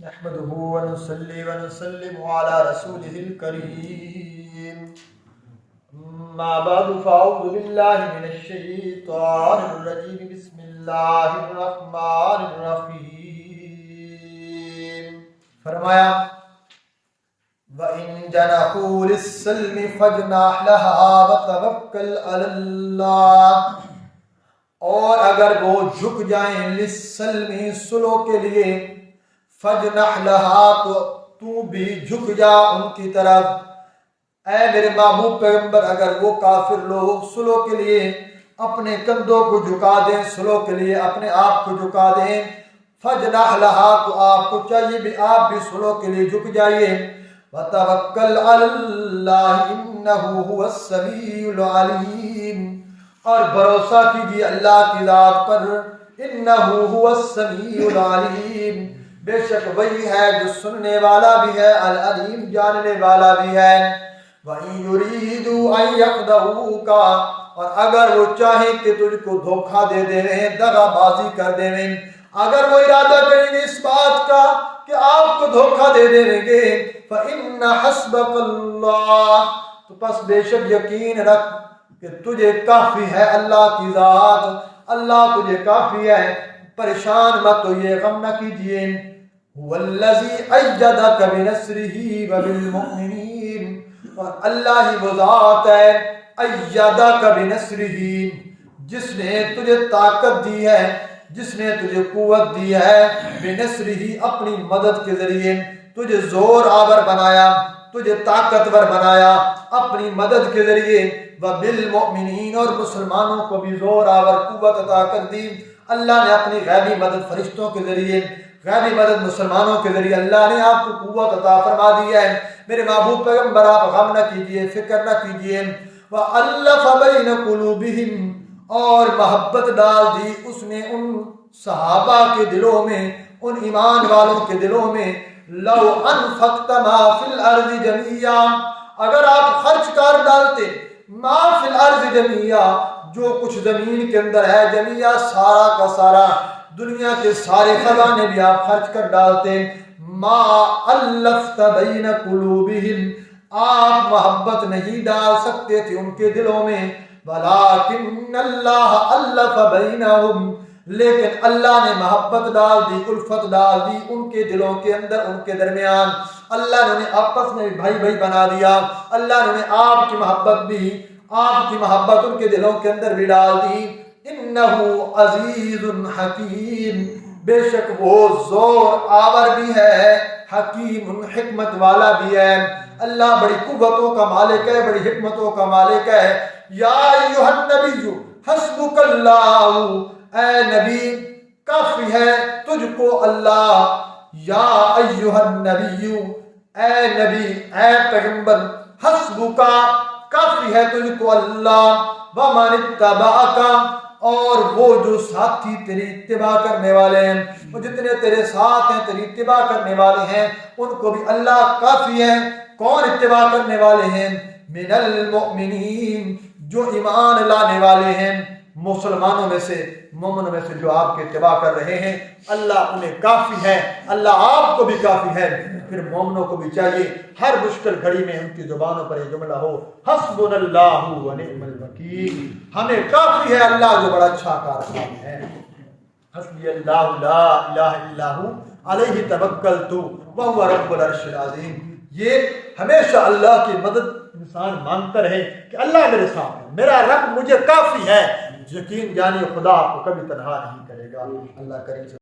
نحمده ونصلي ونسلم على رسوله الكريم أما بعد فأعوذ بالله من الشيطان الرجيم بسم الله الرحمن الرحيم فرمایا وَإِن جَنَحُوا لِلسَّلْمِ فَاجْنَحْ لَهَا وَتَوَكَّلْ عَلَى اللَّهِ، اور اگر وہ جھک جائیں للسلم صلح کے لیے، فَاجْنَحْ لَهَا تو بھی جھک جا ان کی طرف۔ اے میرے محبوب پیغمبر، اگر وہ کافر لوگ صلح کے لیے اپنے کندھوں کو جھکا دیں، صلح کے لیے اپنے آپ کو جھکا دیں، فَاجْنَحْ لَهَا تو آپ کو چاہیے بھی آپ بھی صلح کے لیے جھک جائیے۔ وَتَوَكَّلْ عَلَى اللَّهِ إِنَّهُ هُوَ السَّمِيعُ الْعَلِيمُ، اور بھروسہ کیجیے اللہ کی ذات پر، إِنَّهُ هُوَ السَّمِيعُ الْعَلِيمُ، بے شک وہی ہے جو سننے والا بھی ہے، العلیم جاننے والا بھی ہے۔ وَإِن يُرِيدُوا أَن يَخْدَعُوكَ، اور اگر وہ چاہیں کہ تجھ کو دھوکہ دے دیں، دغا بازی کر دیں، اگر وہ ارادہ کریں گے اس بات کا کہ آپ کو دھوکہ دے دیں گے، فَإِنَّ حَسْبَكَ اللَّهُ، تو پس بے شک یقین رکھ کہ تجھے کافی ہے اللہ کی ذات، اللہ تجھے کافی ہے، پریشان مت ہوئیے، غم نہ کیجیے۔ هُوَ الَّذِي أَيَّدَكَ بِنَصْرِهِ وَبِالْمُؤْمِنِينَ، اور اللہ ہی وہ ذات ہے، أَيَّدَكَ بِنَصْرِهِ، جس نے تجھے طاقت دی ہے، جس نے تجھے قوت دی ہے، بِنَصْرِهِ اپنی مدد کے ذریعے، تجھے زور آور بنایا، تجھے طاقتور بنایا اپنی مدد کے ذریعے، وَبِالْمُؤْمِنِينَ، اور مسلمانوں کو بھی زور آور قوت عطا کر دی اللہ نے اپنی غیبی مدد فرشتوں کے ذریعے، غیبی مدد مسلمانوں کے ذریعے اللہ نے آپ کو قوت عطا فرما دی ہے۔ میرے محبوب پیغمبر آپ غم نہ کیجئے، فکر نہ کیجئے۔ وَأَلَّفَ بَيْنَ قُلُوبِهِمْ، اور محبت ڈال دی اس نے ان صحابہ کے دلوں میں، ان ایمان والوں کے دلوں میں، لَوْ أَنفَقْتَ مَا فِي الْأَرْضِ جَمِيعًا، اگر آپ خرچ کر ڈالتے، ما فی الارض جميعا، جو کچھ زمین کے اندر ہے، جميعا سارا کا سارا، دنیا کے سارے خزانے بھی آپ خرچ کر ڈالتے، ما الفت بین قلوبہم، آپ محبت نہیں ڈال سکتے تھے ان کے دلوں میں، ولکن اللہ الف بینہم، لیکن اللہ نے محبت ڈال دی، الفت ڈال دی ان کے دلوں کے اندر، ان کے درمیان، اللہ نے انہیں آپس میں بھائی بھائی بنا دیا، اللہ نے آپ کی محبت بھی، آپ کی محبت ان کے دلوں کے اندر بھی ڈال دی۔ انہ عزیز حکیم، بے شک وہ زور آور بھی ہے، حکیم حکمت والا بھی ہے، اللہ بڑی قوتوں کا مالک ہے، بڑی حکمتوں کا مالک ہے۔ یا ایھا النبی حسبک اللہ، اے نبی کافی ہے تجھ کو اللہ، یا ایھا النبی، اے نبی، اے پیغمبر، حسبکا کافی ہے تجھ کو اللہ، ومن اتبعک، اور وہ جو ساتھی تیری اتباع کرنے والے ہیں، وہ جتنے تیرے ساتھ ہیں، تیری اتباع کرنے والے ہیں، ان کو بھی اللہ کافی ہے۔ کون اتباع کرنے والے ہیں؟ من المؤمنین، جو ایمان لانے والے ہیں، مسلمانوں میں سے، مومنوں میں سے جو آپ کے اتباع کر رہے ہیں، اللہ انہیں کافی ہے، اللہ آپ کو بھی کافی ہے۔ پھر مومنوں کو بھی چاہیے ہر مشکل گھڑی میں ان کی زبانوں پر یہ جملہ ہو، حسبنا اللہ ونعم الوکیل، ہمیں کافی ہے اللہ جو بڑا اچھا کارساز ہے۔ حسبی اللہ لا الہ الا ھو علیہ توکلت وہو رب العرش العظیم، یہ ہمیشہ اللہ کی مدد انسان مانگتا رہے کہ اللہ میرے ساتھ ہے، میرا رب مجھے کافی ہے، یقین جانیے خدا آپ کو کبھی تنہا نہیں کرے گا۔ اللہ کریم سے